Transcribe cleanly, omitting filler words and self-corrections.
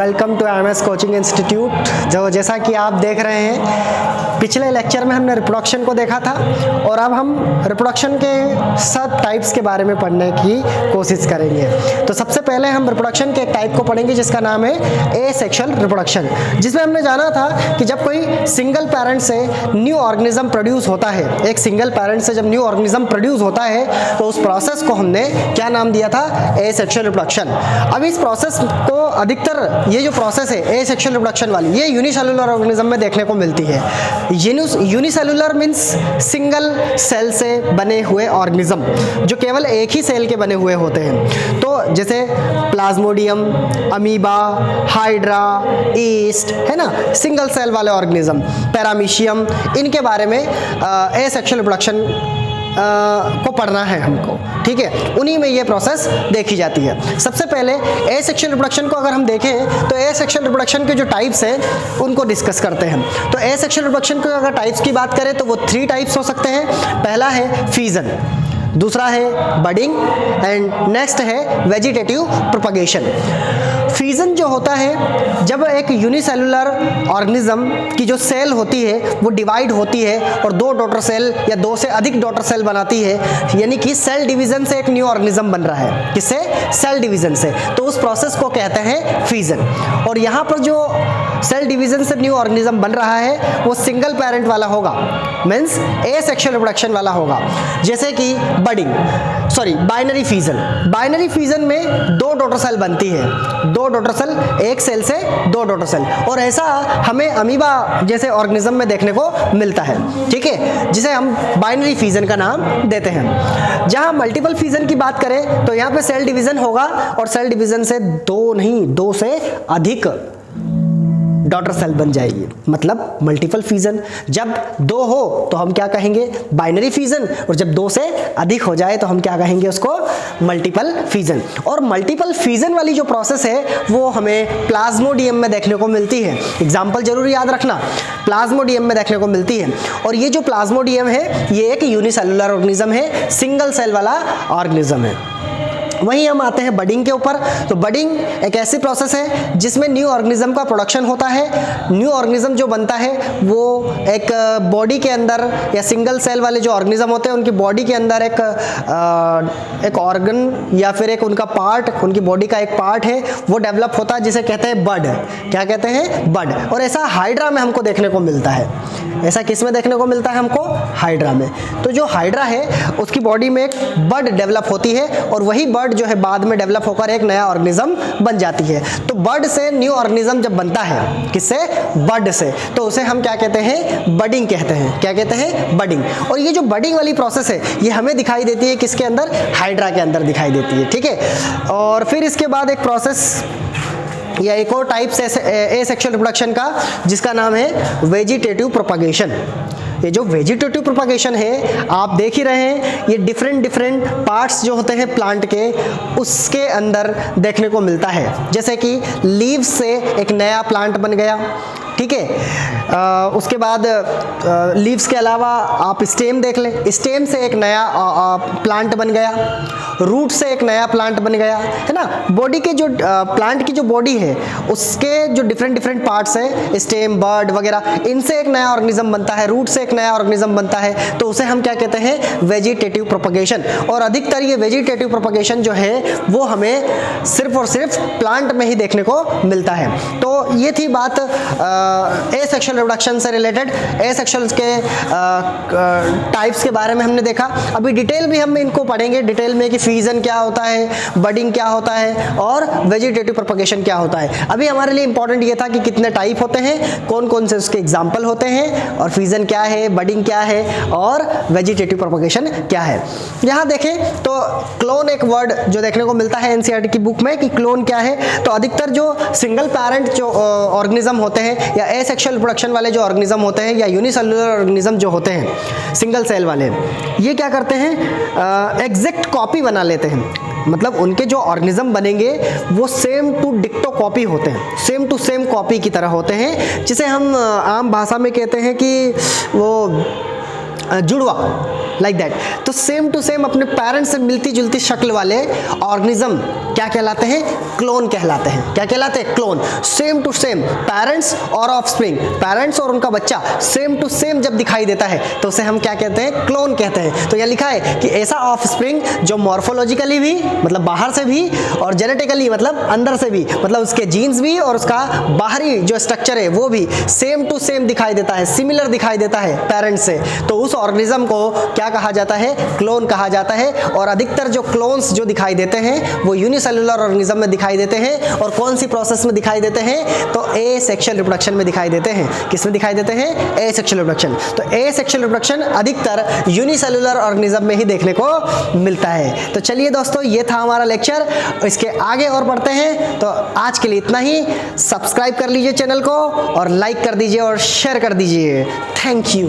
Welcome to MS coaching institute. जैसा कि आप देख रहे हैं, पिछले लेक्चर में हमने रिप्रोडक्शन को देखा था और अब हम रिप्रोडक्शन के सब टाइप्स के बारे में पढ़ने की कोशिश करेंगे। तो सबसे पहले हम रिप्रोडक्शन के एक टाइप को पढ़ेंगे जिसका नाम है एसेक्सुअल रिप्रोडक्शन, जिसमें हमने जाना था कि जब कोई सिंगल पेरेंट से न्यू ऑर्गेनिज्म प्रोड्यूस होता है, एक सिंगल पेरेंट से जब न्यू ऑर्गेनिज्म प्रोड्यूस होता है तो उस प्रोसेस को हमने क्या नाम दिया था? Asexual reproduction. अब इस प्रोसेस को अधिकतर ये जो प्रोसेस है एसेक्सुअल रिप्रोडक्शन वाली, ये यूनिसेलुलर ऑर्गेनिज्म में देखने को मिलती है। यूनिसेलुलर मींस सिंगल सेल से बने हुए ऑर्गेनिज्म जो केवल एक ही सेल के बने हुए होते हैं। तो जैसे प्लाज्मोडियम, अमीबा, हाइड्रा, ईस्ट, है ना, सिंगल सेल वाले ऑर्गेनिज्म, पैरामीशियम, इनके बारे में एसेक्सुअल रिप्रोडक्शन को पढ़ना है हमको, ठीक है। उन्हीं में ये प्रोसेस देखी जाती है। सबसे पहले एसेक्सुअल रिप्रोडक्शन को अगर हम देखें तो एसेक्सुअल रिप्रोडक्शन के जो टाइप्स हैं उनको डिस्कस करते हैं। तो एसेक्सुअल रिप्रोडक्शन के अगर टाइप्स की बात करें तो वो 3 टाइप्स हो सकते हैं। पहला है फीजन, दूसरा है बडिंग एंड नेक्स्ट है वेजिटेटिव प्रोपगेशन। फीजन जो होता है, जब एक यूनिसेलुलर ऑर्गेनिज्म की जो सेल होती है वो डिवाइड होती है और 2 डॉटर सेल या 2 से अधिक डॉटर सेल बनाती है, यानी कि सेल डिवीजन से एक न्यू ऑर्गेनिज्म बन रहा है। किससे? सेल डिवीजन से। तो उस प्रोसेस को कहते हैं फीजन। और यहाँ पर जो सेल डिवीजन से न्यू ऑर्गेनिज्म बन रहा है वो सिंगल पेरेंट वाला होगा, मीन्स एसेक्सुअल रिप्रोडक्शन वाला होगा। जैसे कि बाइनरी फीजन। बाइनरी फीजन में 2 डॉटर सेल बनती है, 2 डॉटर सेल, एक सेल से 2 डॉटर सेल, और ऐसा हमें अमीबा जैसे ऑर्गेनिज्म में देखने को मिलता है, ठीक है, जिसे हम बाइनरी फीजन का नाम देते हैं। जहां मल्टीपल फीजन की बात करें तो यहां पे सेल डिवीजन होगा और सेल डिवीजन से 2 से अधिक डॉटर सेल बन जाएगी, मतलब मल्टीपल फीजन। जब 2 हो तो हम क्या कहेंगे? बाइनरी फीजन, और जब 2 से अधिक हो जाए तो हम क्या कहेंगे? उसको मल्टीपल फीजन। और मल्टीपल फीजन वाली जो प्रोसेस है वो हमें प्लाज्मोडियम में देखने को मिलती है। एग्जाम्पल जरूर याद रखना, प्लाज्मोडियम में देखने को मिलती है। और ये जो प्लाज्मोडियम है ये एक यूनिसेलुलर ऑर्गेनिज्म है, सिंगल सेल वाला ऑर्गेनिज्म है। वहीं हम आते हैं बडिंग के ऊपर। तो बडिंग एक ऐसी प्रोसेस है जिसमें न्यू ऑर्गेनिज्म का प्रोडक्शन होता है। न्यू ऑर्गेनिज्म जो बनता है वो एक बॉडी के अंदर, या सिंगल सेल वाले जो ऑर्गेनिज्म होते हैं उनकी बॉडी के अंदर एक ऑर्गन या फिर एक उनका पार्ट, उनकी बॉडी का एक पार्ट है वो डेवलप होता है, जिसे कहते हैं बड। क्या कहते हैं? बड। और ऐसा हाइड्रा में हमको देखने को मिलता है। ऐसा किस में देखने को मिलता है हमको? हाइड्रा में। तो जो हाइड्रा है उसकी बॉडी में एक बड डेवलप होती है और वही बड जो है बाद में डेवलप होकर एक नया ऑर्गेनिज्म बन जाती है। तो बड से न्यू ऑर्गेनिज्म जब बनता है, किससे? बड से, तो उसे हम क्या कहते हैं? बडिंग कहते हैं। क्या कहते हैं? बडिंग। और ये जो बडिंग वाली प्रोसेस है ये हमें दिखाई देती है किसके अंदर? हाइड्रा के अंदर दिखाई देती है, ठीक है। और फिर इसके बाद एक प्रोसेस या एक और टाइप एसेक्सुअल रिप्रोडक्शन का जिसका नाम है वेजिटेटिव प्रोपगेशन। ये जो वेजिटेटिव प्रोपगेशन है आप देख ही रहे हैं, ये डिफरेंट पार्ट्स जो होते हैं प्लांट के उसके अंदर देखने को मिलता है। जैसे कि लीव्स से एक नया प्लांट बन गया, ठीक है। उसके बाद लीव्स के अलावा आप स्टेम देख लें, स्टेम से एक नया प्लांट बन गया, रूट से एक नया प्लांट बन गया, है ना। बॉडी के जो प्लांट की जो बॉडी है उसके जो डिफरेंट पार्ट्स हैं, स्टेम, बर्ड वगैरह, इनसे एक नया ऑर्गेनिज्म बनता है, रूट से एक नया ऑर्गेनिज्म बनता है, तो उसे हम क्या कहते हैं? Vegetative propagation. और अधिकतर ये वेजिटेटिव प्रोपगेशन जो है वो हमें सिर्फ और सिर्फ प्लांट में ही देखने को मिलता है। तो ये थी बात एसेक्सुअल रिप्रोडक्शन से रिलेटेड। एसेक्सुअल के टाइप्स के बारे में हमने देखा। अभी डिटेल भी हम इनको पढ़ेंगे, डिटेल में कि फीजन क्या होता है, बडिंग क्या होता है और वेजिटेटिव प्रोपगेशन क्या होता है। अभी हमारे लिए इंपॉर्टेंट ये था कि कितने टाइप होते हैं, कौन कौन से उसके एग्जाम्पल होते हैं, और फीजन क्या है, बडिंग क्या है और वेजिटेटिव प्रोपगेशन क्या है। यहाँ देखें तो क्लोन एक वर्ड जो देखने को मिलता है एनसीईआरटी की बुक में कि क्लोन क्या है। तो अधिकतर जो सिंगल पेरेंट जो ऑर्गेनिज्म होते हैं या एसेक्सुअल रिप्रोडक्शन वाले जो ऑर्गेनिज्म होते हैं या यूनिसेलुलर ऑर्गेनिज्म जो होते हैं सिंगल सेल वाले, ये क्या करते हैं? एग्जैक्ट कॉपी बना लेते हैं। मतलब उनके जो ऑर्गेनिज्म बनेंगे वो सेम टू डिक्टो कॉपी होते हैं, सेम टू सेम कॉपी की तरह होते हैं, जिसे हम आम भाषा में कहते हैं कि वो जुड़वा, लाइक दैट। तो सेम टू सेम अपने पेरेंट्स से मिलती जुलती शक्ल वाले ऑर्गेनिज्म क्या कहलाते हैं? क्लोन कहलाते हैं। क्या कहलाते हैं? Clone. Same to same parents और ऑफस्प्रिंग, पेरेंट्स और उनका बच्चा सेम टू सेम जब दिखाई देता है तो उसे हम क्या कहते हैं? क्लोन कहते हैं। तो यह लिखा है कि ऐसा ऑफस्प्रिंग जो मॉर्फोलॉजिकली भी मतलब बाहर से भी और जेनेटिकली मतलब अंदर से भी, मतलब उसके जीन्स भी और उसका बाहरी जो स्ट्रक्चर है वो भी सेम टू सेम दिखाई देता है, सिमिलर दिखाई देता है पेरेंट्स से, तो उस ऑर्गेनिज्म को क्या कहा जाता है? क्लोन कहा जाता है। और अधिकतर जो क्लोन्स जो दिखाई देते हैं वो यूनिसेलुलर ऑर्गेनिज्म में दिखाई देते हैं। और कौन सी प्रोसेस में दिखाई देते हैं? तो एसेक्सुअल रिप्रोडक्शन में दिखाई देते हैं। किस में दिखाई देते हैं? Asexual reproduction. तो एसेक्सुअल रिप्रोडक्शन अधिकतर यूनिसेलुलर ऑर्गेनिज्म में ही देखने को मिलता है। तो चलिए दोस्तों, ये था हमारा लेक्चर। इसके आगे और बढ़ते हैं। तो आज के लिए इतना ही। सब्सक्राइब कर लीजिए चैनल को और लाइक कर दीजिए और शेयर कर दीजिए। Thank you.